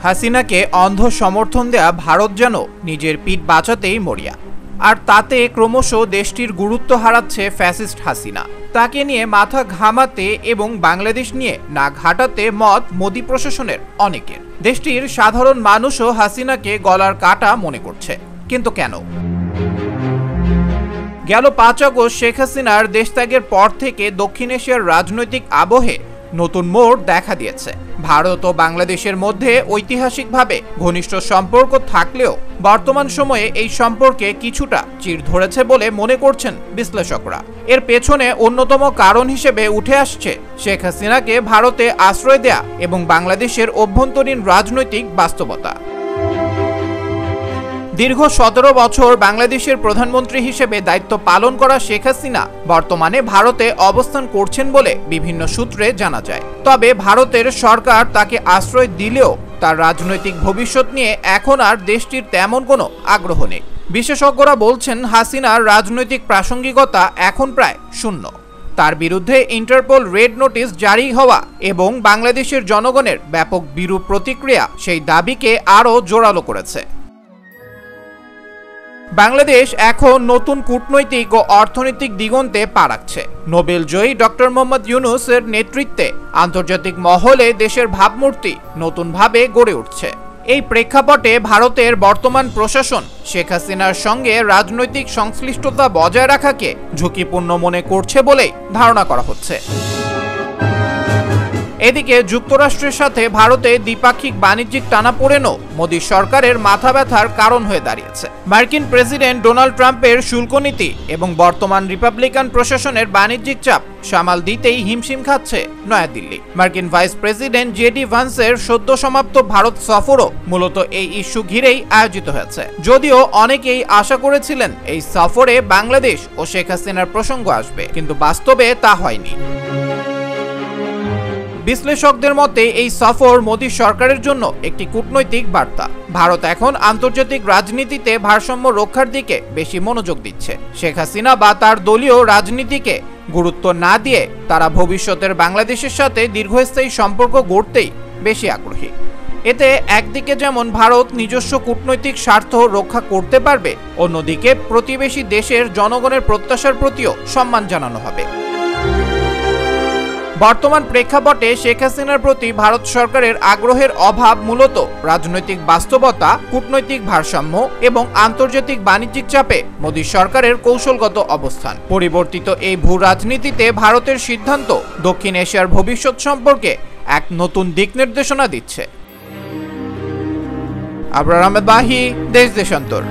হাসিনাকে অন্ধ সমর্থন দেয়া ভারত যেন নিজের পিঠ বাঁচাতেই মরিয়া, আর তাতে ক্রমশ দেশটির গুরুত্ব হারাচ্ছে ফ্যাসিস্ট হাসিনা। তাকে নিয়ে মাথা ঘামাতে এবং বাংলাদেশ নিয়ে না ঘাটাতে মত মোদি প্রশাসনের অনেকের। দেশটির সাধারণ মানুষও হাসিনাকে গলার কাটা মনে করছে, কিন্তু কেন? গেল 5 আগস্ট শেখ হাসিনার দেশত্যাগের পর থেকে দক্ষিণ এশিয়ার রাজনৈতিক আবহে নতুন মোড় দেখা দিয়েছে। ভারত ও বাংলাদেশের মধ্যে ঐতিহাসিকভাবে ঘনিষ্ঠ সম্পর্ক থাকলেও বর্তমান সময়ে এই সম্পর্কে কিছুটা চির ধরেছে বলে মনে করছেন বিশ্লেষকরা। এর পেছনে অন্যতম কারণ হিসেবে উঠে আসছে শেখ হাসিনাকে ভারতে আশ্রয় দেয়া এবং বাংলাদেশের অভ্যন্তরীণ রাজনৈতিক বাস্তবতা। দীর্ঘ 17 বছর বাংলাদেশের প্রধানমন্ত্রী হিসেবে দায়িত্ব পালন করা শেখ হাসিনা বর্তমানে ভারতে অবস্থান করছেন বলে বিভিন্ন সূত্রে জানা যায়। তবে ভারতের সরকার তাকে আশ্রয় দিলেও তার রাজনৈতিক ভবিষ্যৎ নিয়ে এখন আর দেশটির তেমন কোনো আগ্রহ নেই। বিশেষজ্ঞরা বলছেন হাসিনার রাজনৈতিক প্রাসঙ্গিকতা এখন প্রায় শূন্য। তার বিরুদ্ধে ইন্টারপোল রেড নোটিশ জারি হওয়া এবং বাংলাদেশের জনগণের ব্যাপক বিরূপ প্রতিক্রিয়া সেই দাবিকে আরও জোরালো করেছে। বাংলাদেশ এখন নতুন কূটনৈতিক ও অর্থনৈতিক দিগন্তে পা রাখছে। নোবেলজয়ী ডক্টর মোহাম্মদ ইউনূসের নেতৃত্বে আন্তর্জাতিক মহলে দেশের ভাবমূর্তি নতুনভাবে গড়ে উঠছে। এই প্রেক্ষাপটে ভারতের বর্তমান প্রশাসন শেখ হাসিনার সঙ্গে রাজনৈতিক সংশ্লিষ্টতা বজায় রাখাকে ঝুঁকিপূর্ণ মনে করছে বলেই ধারণা করা হচ্ছে। এদিকে যুক্তরাষ্ট্রের সাথে ভারতে দ্বিপাক্ষিক বাণিজ্যিক টানাপোড়েনও মোদী সরকারের মাথা ব্যথার কারণ হয়ে দাঁড়িয়েছে। মার্কিন প্রেসিডেন্ট ডোনাল্ড ট্রাম্পের শুল্ক নীতি এবং বর্তমান রিপাবলিকান প্রশাসনের বাণিজ্যিক চাপ সামাল দিতেই হিমশিম খাচ্ছে নয়াদিল্লি। মার্কিন ভাইস প্রেসিডেন্ট জেডি ভান্সের সদ্য সমাপ্ত ভারত সফরও মূলত এই ইস্যু ঘিরেই আয়োজিত হয়েছে। যদিও অনেকেই আশা করেছিলেন এই সফরে বাংলাদেশ ও শেখ হাসিনার প্রসঙ্গ আসবে, কিন্তু বাস্তবে তা হয়নি। বিশ্লেষকদের মতে এই সফর মোদী সরকারের জন্য একটি কূটনৈতিক বার্তা। ভারত এখন আন্তর্জাতিক রাজনীতিতে ভারসাম্য রক্ষার দিকে বেশি মনোযোগ দিচ্ছে। শেখ হাসিনা বা তার দলীয় রাজনীতিকে গুরুত্ব না দিয়ে তারা ভবিষ্যতের বাংলাদেশের সাথে দীর্ঘস্থায়ী সম্পর্ক গড়তেই বেশি আগ্রহী। এতে একদিকে যেমন ভারত নিজস্ব কূটনৈতিক স্বার্থ রক্ষা করতে পারবে, অন্যদিকে প্রতিবেশী দেশের জনগণের প্রত্যাশার প্রতিও সম্মান জানানো হবে। বর্তমান প্রেক্ষাপটে শেখ হাসিনার প্রতি ভারত সরকারের আগ্রহের অভাব মূলত রাজনৈতিক বাস্তবতা, কূটনৈতিক ভারসাম্য এবং আন্তর্জাতিক বাণিজ্যিক চাপে মোদী সরকারের কৌশলগত অবস্থান। পরিবর্তিত এই ভূ রাজনীতিতে ভারতের সিদ্ধান্ত দক্ষিণ এশিয়ার ভবিষ্যৎ সম্পর্কে এক নতুন দিক নির্দেশনা দিচ্ছে। আবরার আহমেদ বাহি, দেশ দেশান্তর।